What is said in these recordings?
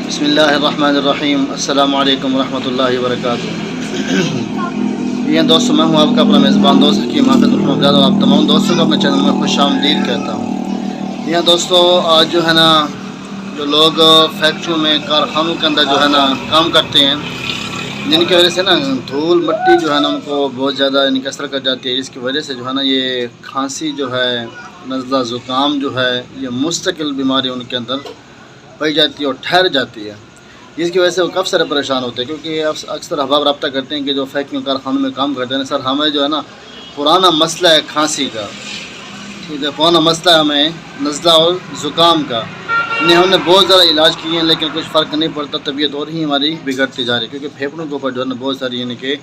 بسم اللہ الرحمن الرحیم، السلام علیکم ورحمۃ اللہ وبرکاتہ۔ یہ دوستوں، میں ہوں آپ کا اپنا میزبان دوست حکیم حافظ محمد زیادہ، آپ تمام دوستوں کو اپنے چینل میں خوش آمدید کہتا ہوں۔ یہ دوستوں، آج جو ہے نا، جو لوگ فیکٹریوں میں کارخانوں کے اندر جو ہے نا کام کرتے ہیں، جن کی وجہ سے نا دھول مٹی جو ہے نا ان کو بہت زیادہ ان کی اثر کر جاتی ہے، جس کی وجہ سے جو ہے نا یہ کھانسی جو ہے، نزلہ زکام جو ہے، یہ مستقل بیماری ان کے اندر پائی جاتی ہے اور ٹھہر جاتی ہے، جس کی وجہ سے وہ کب سارے پریشان ہوتے ہیں۔ کیونکہ اکثر احباب رابطہ کرتے ہیں کہ جو فیکٹریوں کارخانوں میں کام کرتے ہیں، سر ہمیں جو ہے نا پرانا مسئلہ ہے کھانسی کا، ٹھیک ہے، پرانا مسئلہ ہے ہمیں نزلہ اور زکام کا، ہم نے بہت زیادہ علاج کیے ہیں لیکن کچھ فرق نہیں پڑتا، طبیعت اور ہی ہماری بگڑتی جا رہی ہے، کیونکہ پھیپھڑوں کے اوپر جو ہے نا بہت ساری یعنی کہ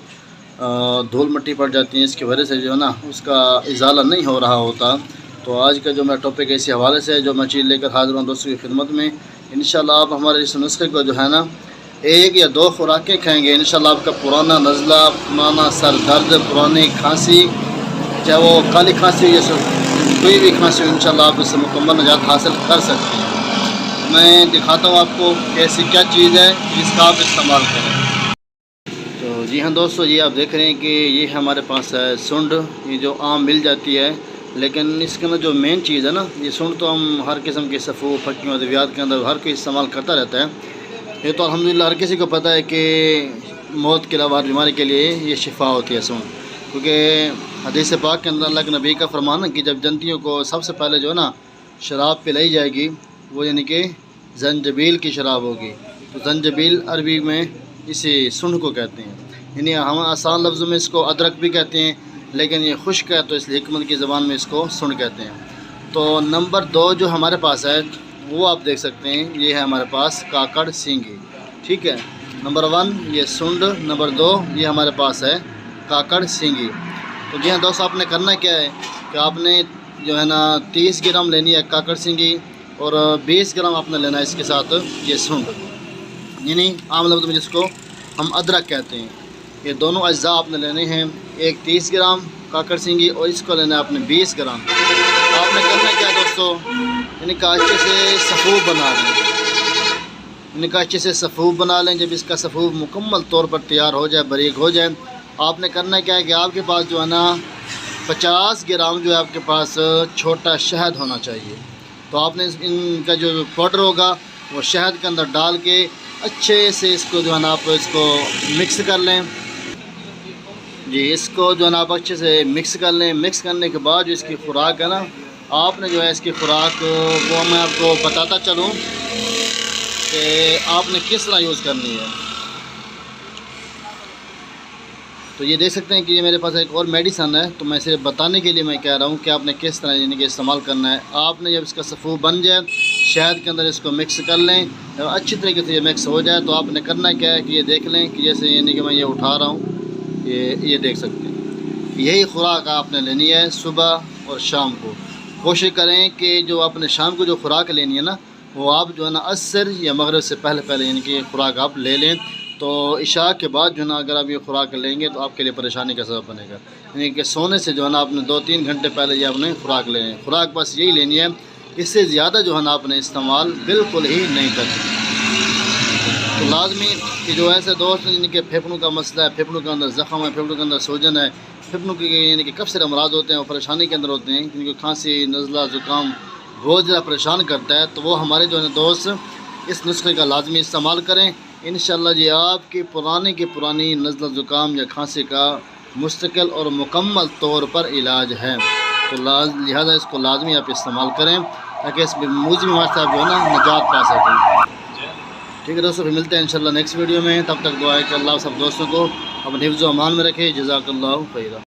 دھول مٹی پڑ جاتی ہیں، اس کی وجہ سے جو ہے نا اس کا ازالہ نہیں ہو رہا ہوتا۔ تو آج کا جو میرا ٹاپک ہے اسی حوالے سے جو میں چیز لے کر حاضر ہوں دوستوں کی خدمت میں۔ انشاءاللہ آپ ہمارے اس نسخے کو جو ہے نا 1 یا 2 خوراکیں کھائیں گے، انشاءاللہ آپ کا پرانا نزلہ، پرانا سر درد، پرانی کھانسی، چاہے وہ کالی کھانسی ہو یا کوئی بھی کھانسی ہو، انشاءاللہ آپ اس سے مکمل نجات حاصل کر سکتے ہیں۔ میں دکھاتا ہوں آپ کو کہ ایسی کیا چیز ہے جس کا آپ استعمال کریں۔ تو جی ہاں دوستو، یہ آپ دیکھ رہے ہیں کہ یہ ہمارے پاس ہے سنڈ، یہ جو عام مل جاتی ہے، لیکن اس کے اندر جو مین چیز ہے نا، یہ سنڈ تو ہم ہر قسم کے صفو پھکیوں ادویات کے اندر ہر کوئی استعمال کرتا رہتا ہے۔ یہ تو الحمدللہ ہر کسی کو پتہ ہے کہ موت کے علاوہ ہر بیماری کے لیے یہ شفا ہوتی ہے سنڈ، کیونکہ حدیث پاک کے اندر اللہ کے نبی کا فرمان ہے کہ جب جنتیوں کو سب سے پہلے جو ہے نا شراب پلائی جائے گی، وہ یعنی کہ زنجبیل کی شراب ہوگی۔ تو زنجبیل عربی میں اسے سنڈ کو کہتے ہیں، یعنی ہم آسان لفظوں میں اس کو ادرک بھی کہتے ہیں، لیکن یہ خشک ہے تو اس لیے حکمت کی زبان میں اس کو سنڈ کہتے ہیں۔ تو نمبر 2 جو ہمارے پاس ہے وہ آپ دیکھ سکتے ہیں، یہ ہے ہمارے پاس کاکڑ سینگی، ٹھیک ہے۔ نمبر 1 یہ سنڈ، نمبر 2 یہ ہمارے پاس ہے کاکڑ سینگی۔ تو جی ہاں دوست، آپ نے کرنا کیا ہے کہ آپ نے جو ہے نا 30 گرام لینی ہے کاکڑ سینگی، اور 20 گرام آپ نے لینا ہے اس کے ساتھ یہ سنڈ، یعنی عام لفظ میں جس کو ہم ادرک کہتے ہیں۔ یہ دونوں اجزاء آپ نے لینے ہیں، ایک 30 گرام کاکڑ سینگی اور اس کو لینا ہے آپ نے 20 گرام۔ آپ نے کرنا کیا ہے دوستو، ان کا اچھے سے صفوف بنا لیں، ان کا اچھے سے صفوف بنا لیں۔ جب اس کا صفوف مکمل طور پر تیار ہو جائے، باریک ہو جائے، آپ نے کرنا کیا ہے کہ آپ کے پاس جو ہے نا 50 گرام جو ہے آپ کے پاس چھوٹا شہد ہونا چاہیے۔ تو آپ نے ان کا جو پاؤڈر ہوگا وہ شہد کے اندر ڈال کے اچھے سے اس کو جو ہے نا آپ اس کو مکس کر لیں۔ جی، اس کو جو ہے نا آپ اچھے سے مکس کر لیں۔ مکس کرنے کے بعد جو اس کی خوراک ہے نا، آپ نے جو ہے اس کی خوراک وہ میں آپ کو بتاتا چلوں کہ آپ نے کس طرح یوز کرنی ہے۔ تو یہ دیکھ سکتے ہیں کہ یہ میرے پاس ایک اور میڈیسن ہے، تو میں صرف بتانے کے لیے میں کہہ رہا ہوں کہ آپ نے کس طرح یعنی کہ استعمال کرنا ہے۔ آپ نے جب اس کا صفوف بن جائے، شہد کے اندر اس کو مکس کر لیں، جب اچھی طریقے سے یہ مکس ہو جائے تو آپ نے کرنا کیا ہے کہ یہ دیکھ لیں کہ جیسے یعنی کہ میں یہ اٹھا رہا ہوں، یہ دیکھ سکتے ہیں، یہی خوراک آپ نے لینی ہے صبح اور شام کو۔ کوشش کریں کہ جو آپ نے شام کو جو خوراک لینی ہے نا، وہ آپ جو ہے نا عصر یا مغرب سے پہلے یعنی کہ خوراک آپ لے لیں۔ تو عشاء کے بعد جو ہے نا اگر آپ یہ خوراک لیں گے تو آپ کے لیے پریشانی کا سبب بنے گا، یعنی کہ سونے سے جو ہے نا آپ نے 2-3 گھنٹے پہلے یہ آپ نے خوراک لینی ہے۔ خوراک بس یہی لینی ہے، اس سے زیادہ جو ہے نا آپ نے استعمال بالکل ہی نہیں کرنا۔ تو لازمی کہ جو ایسے دوست یعنی کہ پھیپھڑوں کا مسئلہ ہے، پھیپھڑوں کے اندر زخم ہے، پھیپھڑوں کے اندر سوجن ہے، پھیپھڑوں کے یعنی کہ کب سے امراض ہوتے ہیں وہ پریشانی کے اندر ہوتے ہیں، کیونکہ کھانسی، نزلہ، زکام بہت زیادہ پریشان کرتا ہے، تو وہ ہمارے جو ہے دوست اس نسخے کا لازمی استعمال کریں۔ انشاءاللہ جی آپ کی پرانی نزلہ زکام یا کھانسی کا مستقل اور مکمل طور پر علاج ہے۔ تو لہذا اس کو لازمی آپ استعمال کریں تاکہ اس موذی بیماری سے آپ جو ہے نا نجات پا سکیں۔ ٹھیک ہے دوستوں، پھر ملتے ہیں انشاءاللہ نیکسٹ ویڈیو میں، تب تک دعا ہے کہ اللہ سب دوستوں کو اپنے حفظ و امان میں رکھے۔ جزاک اللہ خیرہ۔